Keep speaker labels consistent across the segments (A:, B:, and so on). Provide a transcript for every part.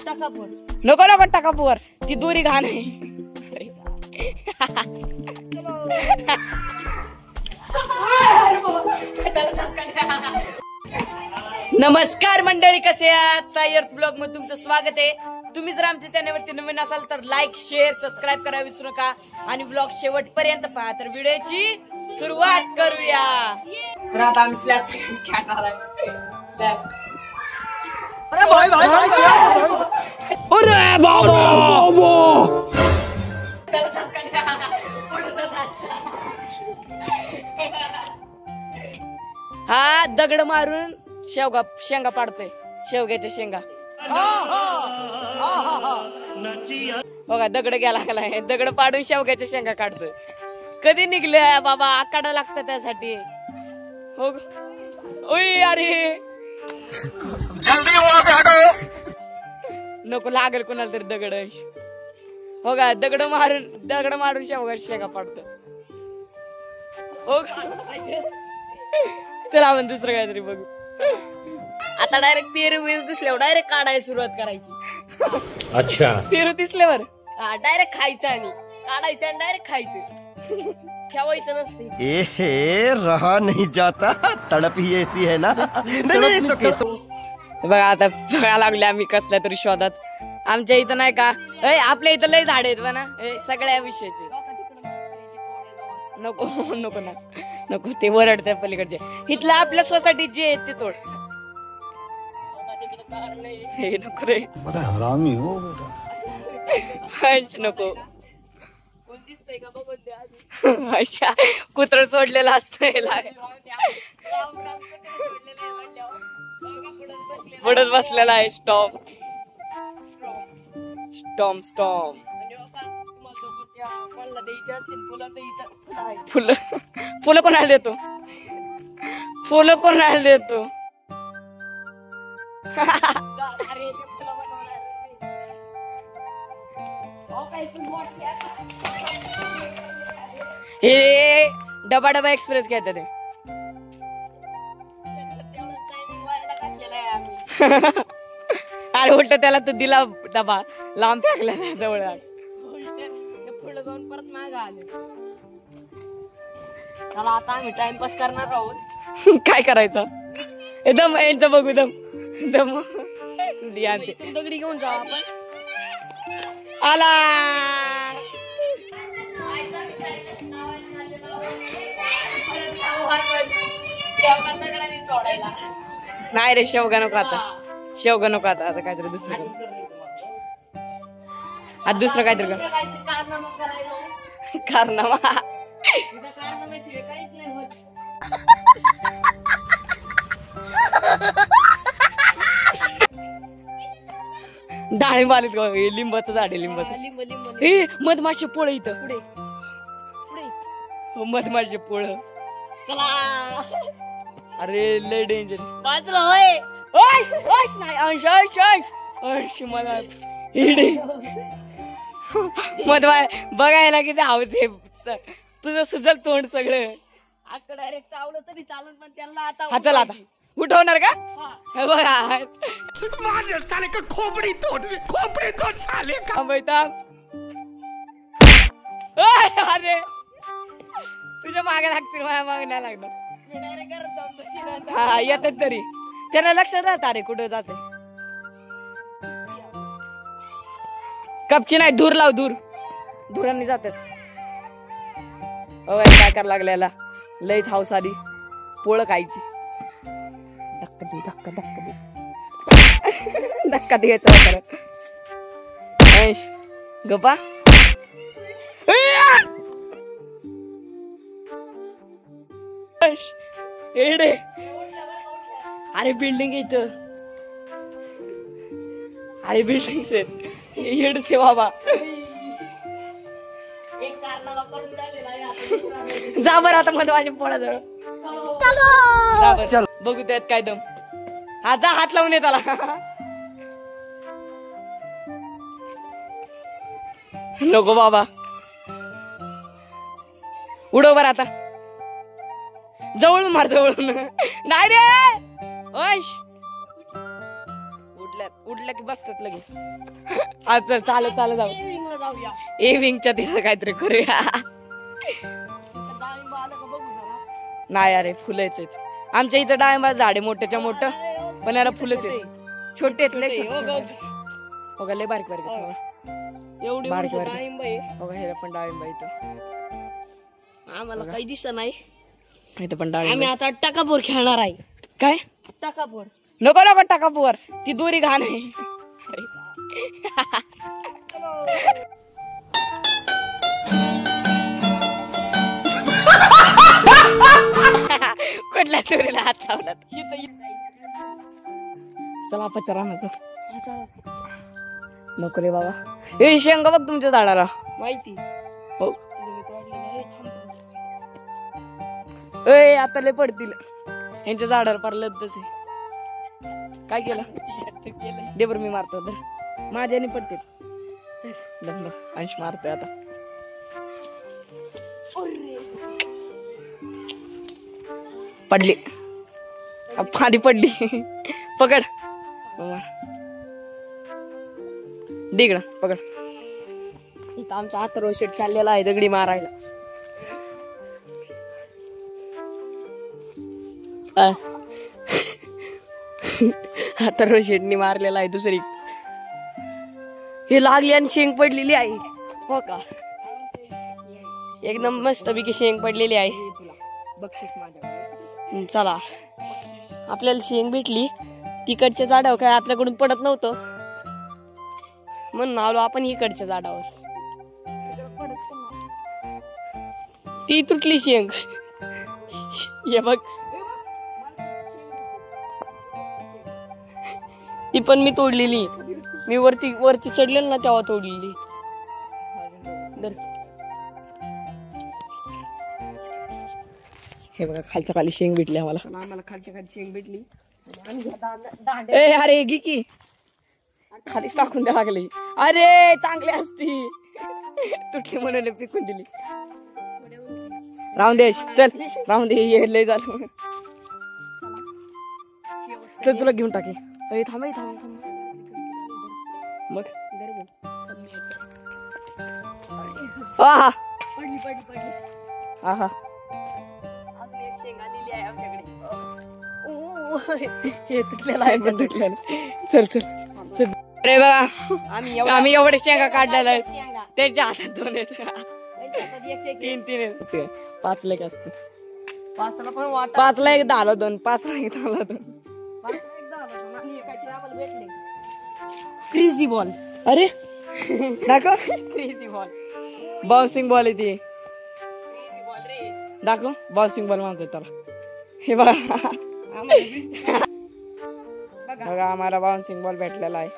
A: नको नको टाकापूर ती दोरी घाण आहे. नमस्कार मंडळी, कसे आहात? साई अर्थ ब्लॉग मध्ये तुमचं स्वागत आहे. तुम्ही जर आमच्या चॅनलवरती नवीन असाल तर लाईक शेअर सबस्क्राईब करायला विसरू नका आणि ब्लॉग शेवटपर्यंत पहा. तर व्हिडिओची सुरुवात करूया. तर आता आम्ही स्लॅब खेळणार आहे. स्लॅब अरे भाई भाई अरे बाबा हा दगड मारून शेंगा पाडतोय. शेवग्याच्या शेंगा बघा, दगड गेला लागलाय. दगड पाडून शेवग्याच्या शेंगा काढतोय. कधी निघल्या बाबा, आकाडा लागतं त्यासाठी. हो ओय अरे नको लागेल कोणाला तरी दगड. हो का, दगड मारून शेवग्याच्या शेंगा पाडतो. हो चला आपण दुसरं काहीतरी बघू. आता डायरेक्ट पेरू दिसल्यावर डायरेक्ट काढायला सुरुवात करायची. अच्छा, पेरू दिसल्यावर डायरेक्ट खायचं आणि काढायचं आणि डायरेक्ट खायचं. ठेवायचं नसते.
B: रहा नहीं जाता, तड़प ही ऐसी है ना.
A: बघा आता बघायला लागले आम्ही कसल्या तरी शोधात. आमच्या इथं नाही का, आपल्या इथं लय झाड आहेत म्हणा सगळ्या विषयाचे. नको नको ना नको, ते वरडते पलीकडचे. इथलं आपल्या सोसायटीत जे आहेत ते तोड. हे नको रे,
B: हरामी हो
A: नको. अच्छा, कुत्र सोडलेला असतं. पुढच बसलेला आहे. Storm storm storm. फुलं फुलं कोणाला देतो? फुलं कोणाला देतो? हे डबा डबा एक्सप्रेस घ्यायचं ते. अरे उलट त्याला तू दिला डबा, लांब फेकला जवळ. पुढे जाऊन परत मागं आले. चला आता आम्ही टाइमपास करणार आहोत. काय करायचं? एकदम यांचं बघू. दम दम दगडी घेऊन जाऊ आपण. आला नाही रे, शेवगा नको आता. शेवगा नको आता. आता काहीतरी दुसरं आता दुसरं काहीतरी कारनामा. डाळिंब आलीत. लिंबाचं झाड आहे. लिंबाचं. हे मधमाशी पोळ इथं. पुढे मधमाशी पोळ. चला अरे लय डेंजर. बाजूला होय. अंश अंश अंश अंश मला मधमा बघायला किती आवडते. तुझं सुजल तोंड सगळं. आता डायरेक्ट चावलं तरी चालून, पण त्यांना आता हा चला आता उठवणार का? बघा खोपडी तोड साले का बैठा. अरे तुझ्या मागे लागतील, माझ्या मागे नाही लागणार. हा येतात तरी त्यांना लक्षात राहत. अरे कुठं जाते. कपची नाही, धूर लाव. धुरांनी जाते. काय करायला लागलेला. लईच हाऊस आली पोळ खायची. धक्का द्यायचा. गप्पा एडे. अरे बिल्डिंग इथं. अरे बिल्डिंग येड से बाबा. जा बरं आता मध्ये माझ्या पोळाजवळ. बघू त्यात काय दम. हा जा, हात लावून ये त्याला. नको बाबा, उडव बरं आता. जवळून मार, जवळून. नाही रे उठल्यात. उठलं की बसतात लगेच. आज चल चालत चालत जाऊ. ए विंगच्या तिथं काहीतरी करूया. नाही अरे फुलंच आहेत आमच्या इथं. डाळिंबा झाडे मोठ्याच्या मोठं पण याला फुलंच आहेत. छोटे आहेत लय छोटे. हो का लय बारीक बारीक एवढी बारीक डाळिंब आहे. हो का ह्याला पण डाळिंब इथं. आम्हाला काही दिसत नाही इथं पण डाळिंब. आम्ही आता टाकापूर खेळणार आहे. काय टाकापूर? नको नको टाकापूर ती दोरी घाण आहे. कुठल्या दोरीला हात लावला? चला पचरा माझं. नको रे बाबा. हे शेंगा बघ तुमच्या झाडाला माहिती हो. ए आता लय पडतील यांच्या झाडाला पारलं तसे. काय केलं दे बरं मी मारतो तर माझ्याने पडते. अंश मारतोय आता. पडली फांदी पडली. पकड दिगड पकड. इथं आमचा अथर्व शेट चाललेला आहे दगडी मारायला. अथर्व शेटनी मारलेला आहे दुसरी. हे लागली आणि शेंग पडलेली आहे. हो का एकदम मस्त पैकी शेंग पडलेली आहे. बक्षीस माझ्या. चला आपल्याला शेंग भेटली. तिकडच्या झाडावर काय आपल्याकडून पडत नव्हतं म्हणून आलो आपण इकडच्या झाडावर. ती तुटली शेंग. हे बघ ती पण मी तोडलेली. मी वरती चढलेलं ना तेव्हा तोडलेली. हे बघा खालच्या खाली शेंग भेटली आम्हाला खालच्या खाली शेंग भेटली. अरे घे की खालीच टाकून द्या लागली. अरे चांगली असती तुटली म्हणून पिकून दिली. राहून दे चल राहून दे. हे लय झालं. चल तुला घेऊन टाके. थांब मग हा हे तुटलेलं आहे पण तुटलेलं. चल चल चल. अरे बघा आम्ही एवढे शेंगा काढलेला आहे. त्याच्या हातात 2 आहेत. 3 आहेत. 5 लेक असते. 5ला एक 10ला 2. 5ला एक 10ला 2. Crazy ball. अरे दाखव क्रेझी बॉल. बाउन्सिंग बॉल आहे ती. दाखव बाउन्सिंग बॉल म्हणतो त्याला. हे बघा बघा आम्हाला बाउन्सिंग बॉल भेटलेला आहे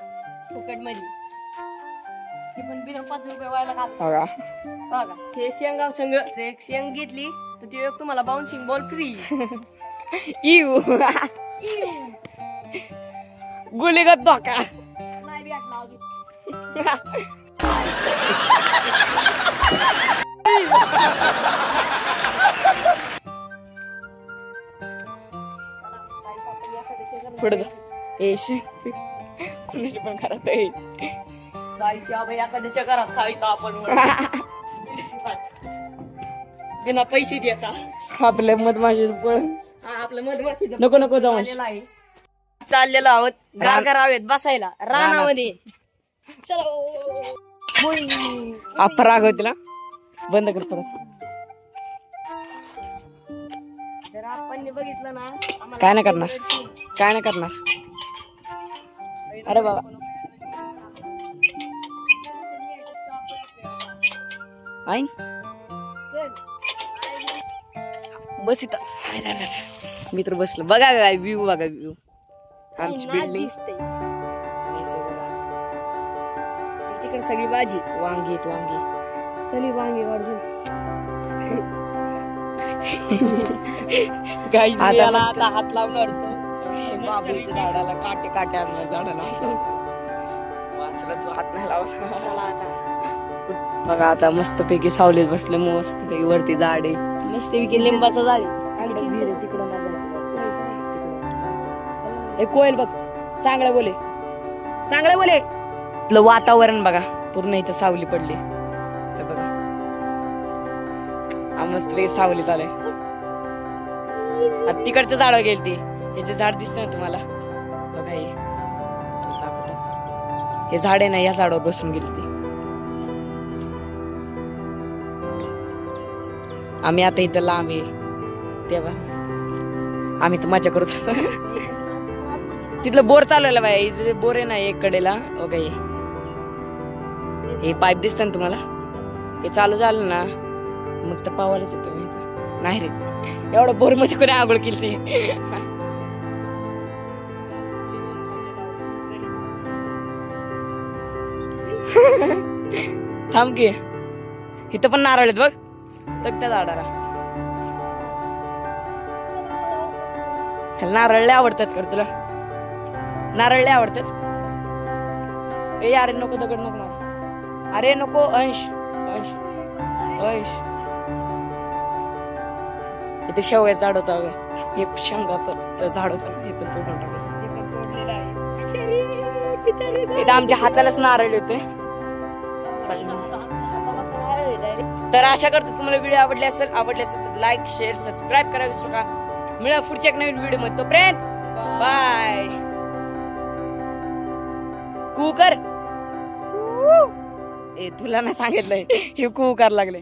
A: फुकट मध्ये. पण बिना 5 रुपये व्हायला बघा बघा. हे शेंगाव संग एक शेंग घेतली तर ती एक तुम्हाला बाउन्सिंग बॉल फ्री. इव गुलीगत धोका नाही भेटला अजून. पुढे जा. कुणाची पण घरात आहे जायची अभय एखाद्याच्या घरात खायचं आपण. बिना पैसे देता आपल्या मधमाशी पळ. आपलं मधमाशी नको नको जाऊ. चाललेलो आहोत गारगार हवेत बसायला रानामध्ये. राग होती ना. बंद कर परत. जर आपण बघितलं ना काय नाही करणार काय नाही करणार. अरे बाबा आई बस इथं. मी तर बसलो. बघा काय व्ह्यू बघा व्ह्यू. आमची बिल्डिंग तिकडे सगळी भाजी वांगी आहेत वांगी. चली वांगी वाढ. आता हात लावणार झाडाला काटे काटे आणणार झाडाला. वाचला तू हात नाही लावा. चला आता बघा आता मस्त पैकी सावलीत बसले. मस्त पैकी वरती झाड आहे. मस्त पैकी लिंबाचं झाड आहे. तिकडं कोयल बघ चांगला बोले. चांगलं बोले. इथलं वातावरण बघा, पूर्ण इथं सावली पडली. हे बघा मस्त वेळ सावलीत आलंय. तिकडचं झाड गेली ती, याचे झाड दिसत ना तुम्हाला बघा. हे दाखवतो, हे झाड आहे ना, या झाडावर बसून गेली ती. आम्ही आता इथं लांब आहे तेव्हा आम्ही तर मजा करतो. तिथलं बोर चालवलं बाय, इथे बोर आहे ना एक कडेला बघा. हे पाईप दिसत ना तुम्हाला, हे चालू झालं ना मग तर पावायलाच येतो. नाही रे, एवढं बोर मध्ये कोणी आंघोळ केली ती. थांब की, इथं पण नारळ आहेत बघ त्या झाडाला. नारळ लय आवडतात कर तुला, नारळ लय आवडतात. ए अरे नको, दगड नको मार. अरे नको अंश, अंश अंश. इथे शेवयाचं झाड होतं, हे शेंगाचं झाड होतं, हे पण तोडून टाकायचं. इथं आमच्या हातालाच नारळ येतोय. तर आशा करतो तुम्हाला व्हिडिओ आवडले असेल तर लाईक शेअर सबस्क्राईब करा विसरू नका. मिळा पुढच्या एक नवीन व्हिडिओ मध्ये. तोपर्यंत बाय. कुकर ए तुला नाही सांगितलंय, हे कुकर लागले.